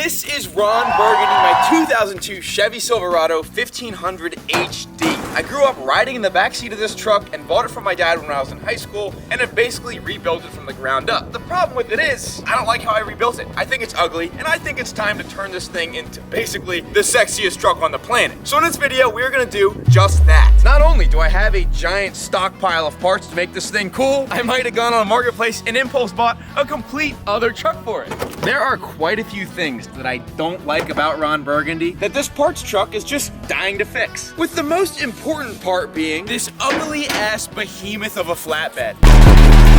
This is Ron Burgundy, my 2002 Chevy Silverado 1500 HD. I grew up riding in the backseat of this truck and bought it from my dad when I was in high school and have basically rebuilt it from the ground up. The problem with it is, I don't like how I rebuilt it. I think it's ugly, and I think it's time to turn this thing into basically the sexiest truck on the planet. So in this video, we're gonna do just that. Not only do I have a giant stockpile of parts to make this thing cool, I might have gone on a marketplace and impulse bought a complete other truck for it. There are quite a few things that I don't like about Ron Burgundy that this parts truck is just dying to fix. With the most important part being this ugly ass behemoth of a flatbed.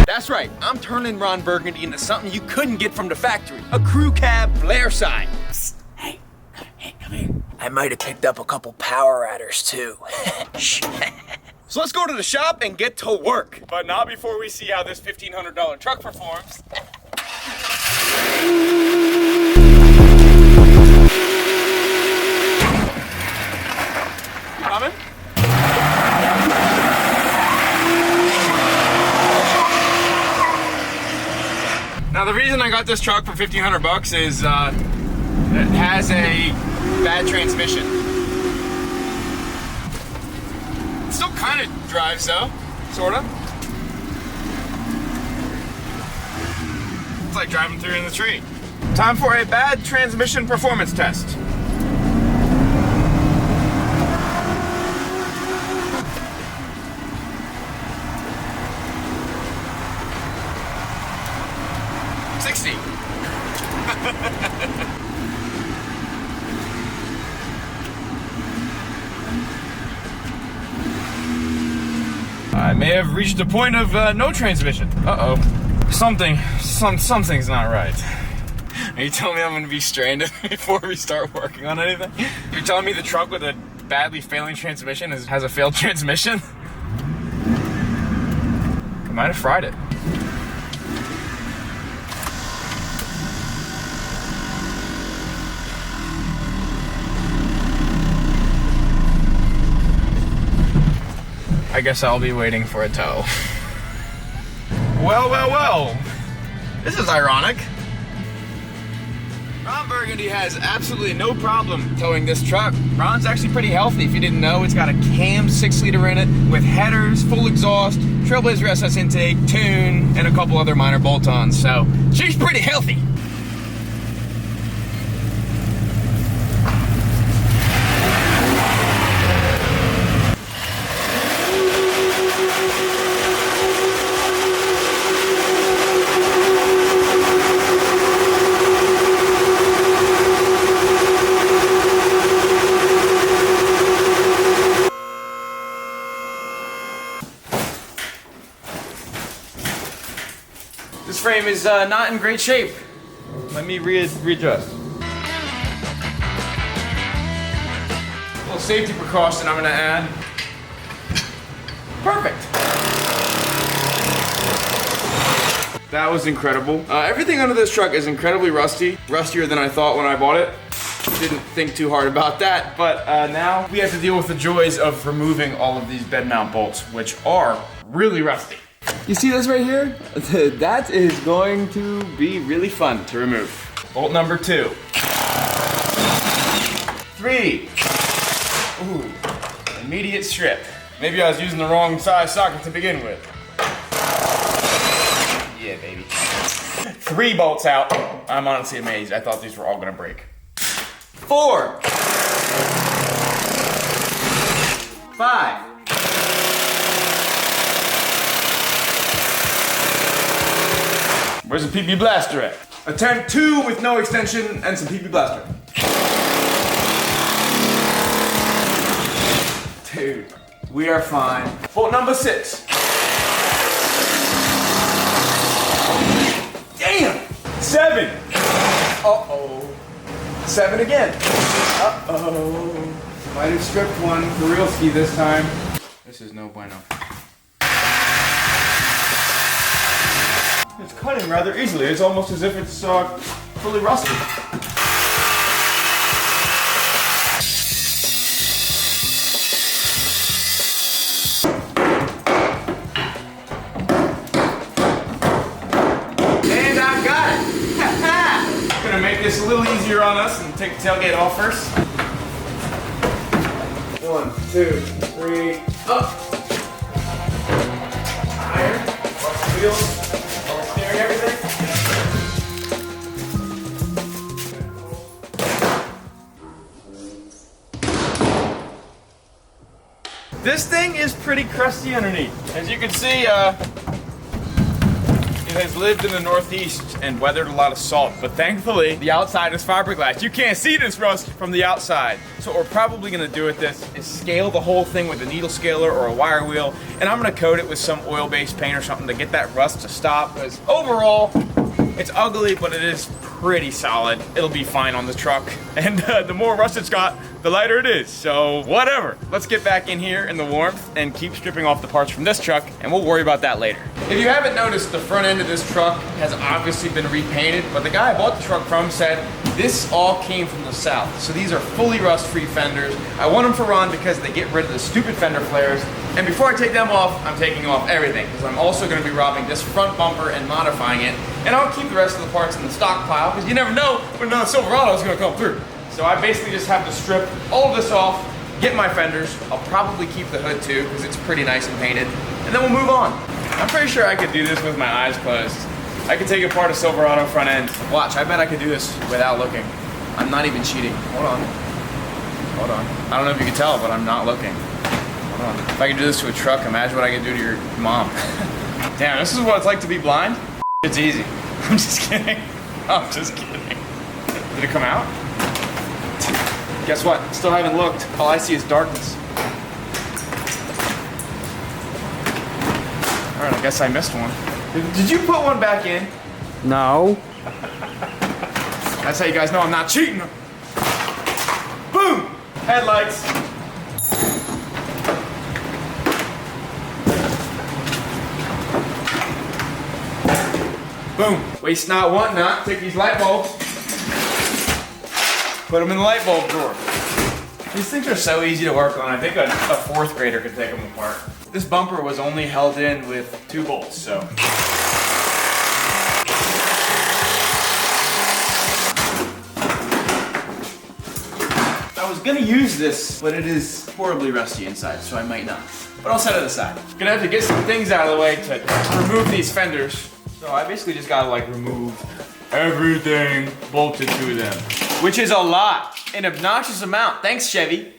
That's right, I'm turning Ron Burgundy into something you couldn't get from the factory. A crew cab flare side. Psst, hey, come here. I might have picked up a couple power adders too. Shh. So let's go to the shop and get to work. But not before we see how this $1,500 truck performs. Coming? Now the reason I got this truck for $1,500 is it has a bad transmission. It still kind of drives though, sort of. It's like driving through in the tree. Time for a bad transmission performance test. I may have reached a point of no transmission. Uh-oh. Something's not right. Are you telling me I'm gonna be stranded before we start working on anything? You're telling me the truck with a badly failing transmission has a failed transmission? I might have fried it. I guess I'll be waiting for a tow. Well. This is ironic. Ron Burgundy has absolutely no problem towing this truck. Ron's actually pretty healthy. If you didn't know, it's got a cam 6-liter in it with headers, full exhaust, Trailblazer SS intake, tune, and a couple other minor bolt-ons. So she's pretty healthy. This frame is not in great shape. Let me readjust. A little safety precaution I'm gonna add. Perfect. That was incredible. Everything under this truck is incredibly rusty. Rustier than I thought when I bought it. Didn't think too hard about that, but now we have to deal with the joys of removing all of these bed mount bolts, which are really rusty. You see this right here? That is going to be really fun to remove. Bolt number 2. 3. Ooh, immediate strip. Maybe I was using the wrong size socket to begin with. Yeah, baby. 3 bolts out. I'm honestly amazed. I thought these were all gonna break. 4. 5. Where's the PP blaster at? Attempt 2 with no extension and some PP blaster. Dude, we are fine. Bolt number 6. Damn! 7. Uh-oh. 7 again. Uh-oh. Might have stripped one for real ski this time. This is no bueno. It's cutting rather easily. It's almost as if it's fully rusted. And I got it! Gonna make this a little easier easier on us and take the tailgate off first. 1, 2, 3, up. Higher. Watch the wheels. While we're steering everything. This thing is pretty crusty underneath. As you can see, it has lived in the Northeast and weathered a lot of salt, but thankfully the outside is fiberglass. You can't see this rust from the outside. So what we're probably gonna do with this is scale the whole thing with a needle scaler or a wire wheel, and I'm gonna coat it with some oil-based paint or something to get that rust to stop, because overall, it's ugly, but it is pretty solid. It'll be fine on the truck. And the more rust it's got, the lighter it is. So whatever. Let's get back in here in the warmth and keep stripping off the parts from this truck, and we'll worry about that later. If you haven't noticed, the front end of this truck has obviously been repainted, but the guy I bought the truck from said this all came from the South. So these are fully rust-free fenders. I want them for Ron because they get rid of the stupid fender flares. And before I take them off, I'm taking off everything, because I'm also gonna be robbing this front bumper and modifying it. And I'll keep the rest of the parts in the stockpile, because you never know when another Silverado is gonna come through. So I basically just have to strip all of this off, get my fenders. I'll probably keep the hood too, because it's pretty nice and painted. And then we'll move on. I'm pretty sure I could do this with my eyes closed. I could take apart a Silverado front end. Watch, I bet I could do this without looking. I'm not even cheating. Hold on. Hold on. I don't know if you can tell, but I'm not looking. Hold on. If I could do this to a truck, imagine what I could do to your mom. Damn, this is what it's like to be blind? It's easy. I'm just kidding. I'm just kidding. Did it come out? Guess what? Still haven't looked. All I see is darkness. All right, I guess I missed one. Did you put one back in? No. That's how you guys know I'm not cheating. Boom! Headlights. Boom. Waste not, want not. Take these light bulbs. Put them in the light bulb drawer. These things are so easy to work on. I think a fourth grader could take them apart. This bumper was only held in with 2 bolts, so. I was gonna use this, but it is horribly rusty inside, so I might not. But I'll set it aside. Gonna have to get some things out of the way to remove these fenders. So I basically just gotta like remove everything bolted to them. Which is a lot, an obnoxious amount. Thanks, Chevy.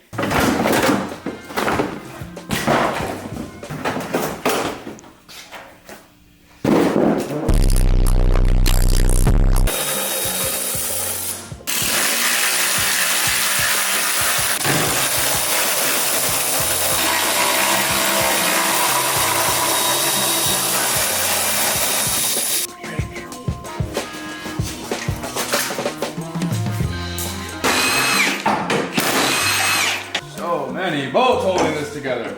Many bolts holding this together.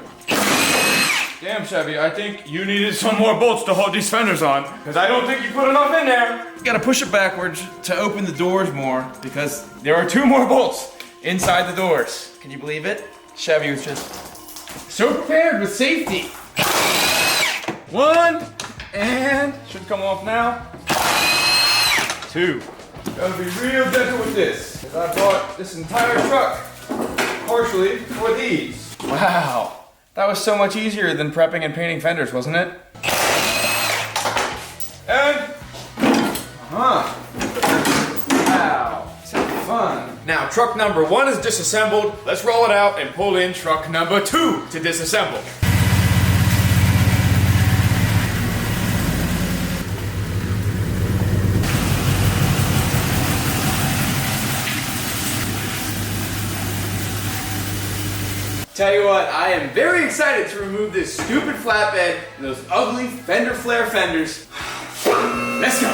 Damn, Chevy, I think you needed some more bolts to hold these fenders on, because I don't think you put enough in there. You gotta push it backwards to open the doors more, because there are 2 more bolts inside the doors. Can you believe it? Chevy was just so prepared with safety. 1, and should come off now. 2. Gotta be real gentle with this, because I bought this entire truck partially for these. Wow, that was so much easier than prepping and painting fenders, wasn't it? And, wow, so fun. Now, truck number 1 is disassembled. Let's roll it out and pull in truck number 2 to disassemble. Tell you what, I am very excited to remove this stupid flatbed and those ugly fender flare fenders. Let's go!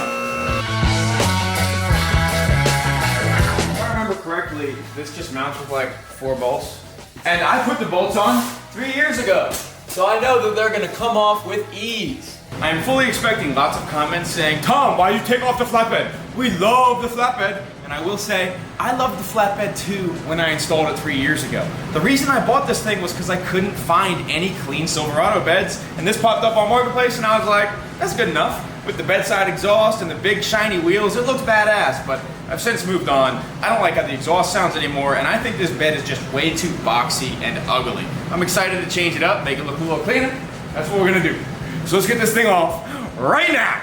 If I remember correctly, this just mounts with like 4 bolts. And I put the bolts on 3 years ago, so I know that they're gonna come off with ease. I am fully expecting lots of comments saying, Tom, why you take off the flatbed? We love the flatbed. And I will say, I loved the flatbed too when I installed it 3 years ago. The reason I bought this thing was because I couldn't find any clean Silverado beds, and this popped up on Marketplace and I was like, that's good enough. with the bedside exhaust and the big shiny wheels. It looks badass, but I've since moved on. I don't like how the exhaust sounds anymore, and I think this bed is just way too boxy and ugly. I'm excited to change it up, make it look a little cleaner. That's what we're gonna do. So let's get this thing off right now.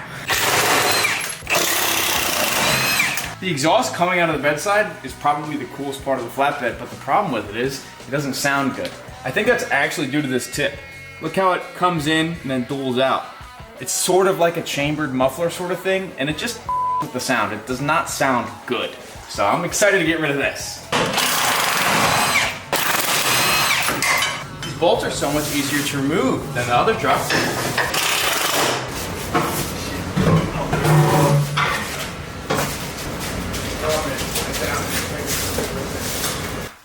The exhaust coming out of the bedside is probably the coolest part of the flatbed, but the problem with it is it doesn't sound good. I think that's actually due to this tip. Look how it comes in and then duels out. It's sort of like a chambered muffler sort of thing, and it just with the sound. It does not sound good. So I'm excited to get rid of this. These bolts are so much easier to remove than the other trucks.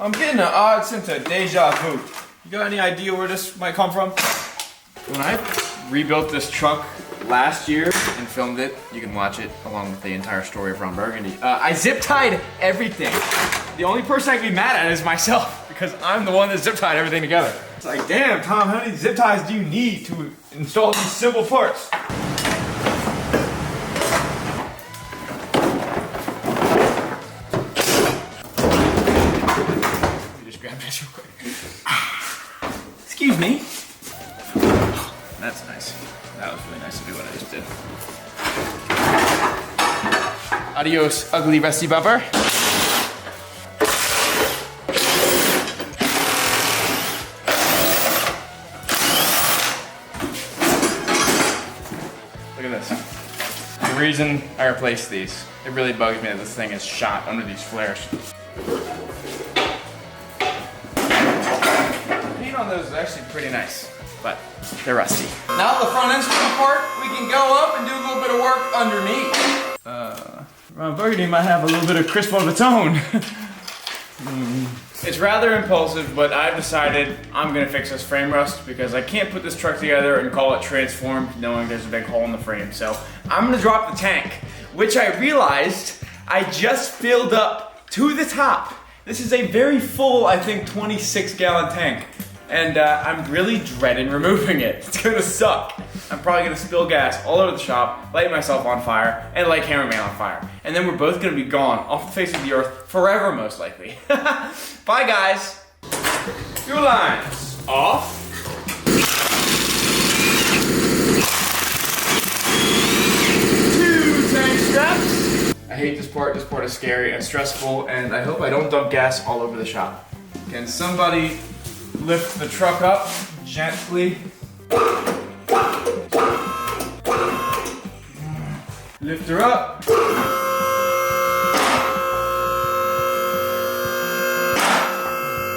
I'm getting an odd sense of deja vu. You got any idea where this might come from? When I rebuilt this truck last year and filmed it, you can watch it along with the entire story of Ron Burgundy. I zip tied everything. The only person I can be mad at is myself because I'm the one that zip tied everything together. It's like, damn, Tom, how many zip ties do you need to install these simple parts? Excuse me. That's nice. That was really nice to do what I just did. Adios, ugly rusty bumper. Look at this. The reason I replaced these, it really bugs me that this thing is shot under these flares. On those is actually pretty nice, but they're rusty. Now that the front end's come apart, we can go up and do a little bit of work underneath. Ron Burgundy might have a little bit of crisp of its own. It's rather impulsive, but I've decided I'm gonna fix this frame rust because I can't put this truck together and call it transformed knowing there's a big hole in the frame. So I'm gonna drop the tank, which I realized I just filled up to the top. This is a very full, I think, 26-gallon tank. And I'm really dreading removing it. It's gonna suck. I'm probably gonna spill gas all over the shop, light myself on fire, and light cameraman on fire. And then we're both gonna be gone off the face of the earth forever, most likely. Bye, guys. Fuel lines off. 2 tank straps. I hate this part. This part is scary and stressful, and I hope I don't dump gas all over the shop. Can somebody lift the truck up gently? Lift her up.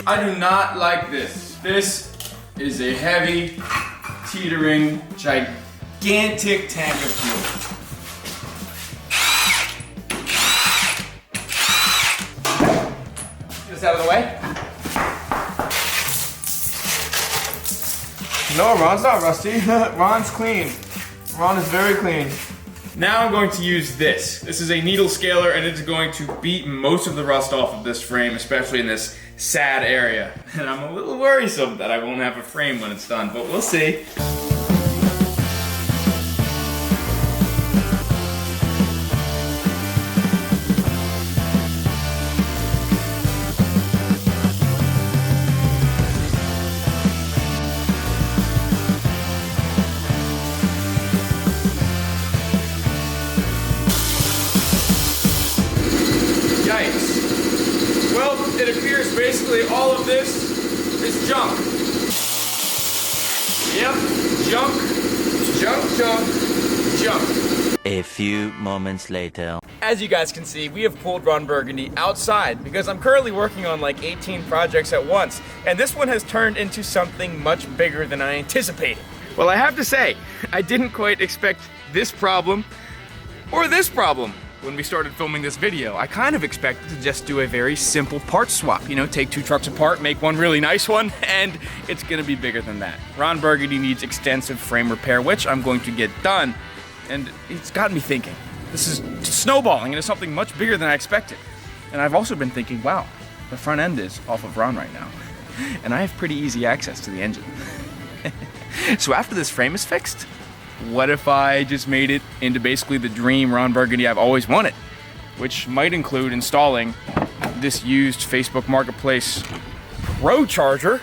I do not like this. This is a heavy, teetering, gigantic tank of fuel. Get this out of the way. No, Ron's not rusty. Ron's clean. Ron is very clean. Now I'm going to use this. This is a needle scaler and it's going to beat most of the rust off of this frame, especially in this sad area. And I'm a little worrisome that I won't have a frame when it's done, but we'll see. It appears basically all of this is junk. Yep, junk, junk, junk, junk. A few moments later. As you guys can see, we have pulled Ron Burgundy outside because I'm currently working on like 18 projects at once, and this one has turned into something much bigger than I anticipated. Well, I have to say, I didn't quite expect this problem or this problem. When we started filming this video, I kind of expected to just do a very simple part swap. You know, take 2 trucks apart, make one really nice one, and it's gonna be bigger than that. Ron Burgundy needs extensive frame repair, which I'm going to get done. And it's got me thinking, this is snowballing into something much bigger than I expected. And I've also been thinking, wow, the front end is off of Ron right now. And I have pretty easy access to the engine. So after this frame is fixed, what if I just made it into basically the dream Ron Burgundy I've always wanted, which might include installing this used Facebook Marketplace Pro charger,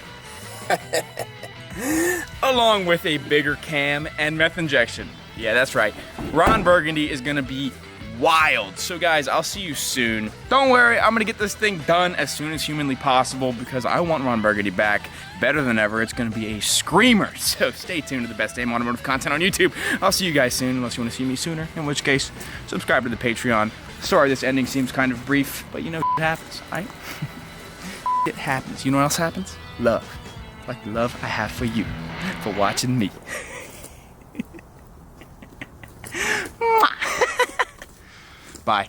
along with a bigger cam and meth injection. Yeah, that's right. Ron Burgundy is gonna be wild. So guys, I'll see you soon. Don't worry, I'm gonna get this thing done as soon as humanly possible because I want Ron Burgundy back better than ever. It's gonna be a screamer. So stay tuned to the best damn automotive content on YouTube. I'll see you guys soon, unless you wanna see me sooner, in which case, subscribe to the Patreon. Sorry this ending seems kind of brief, but you know, it happens, right? It happens. You know what else happens? Love. Like the love I have for you, for watching me. Bye.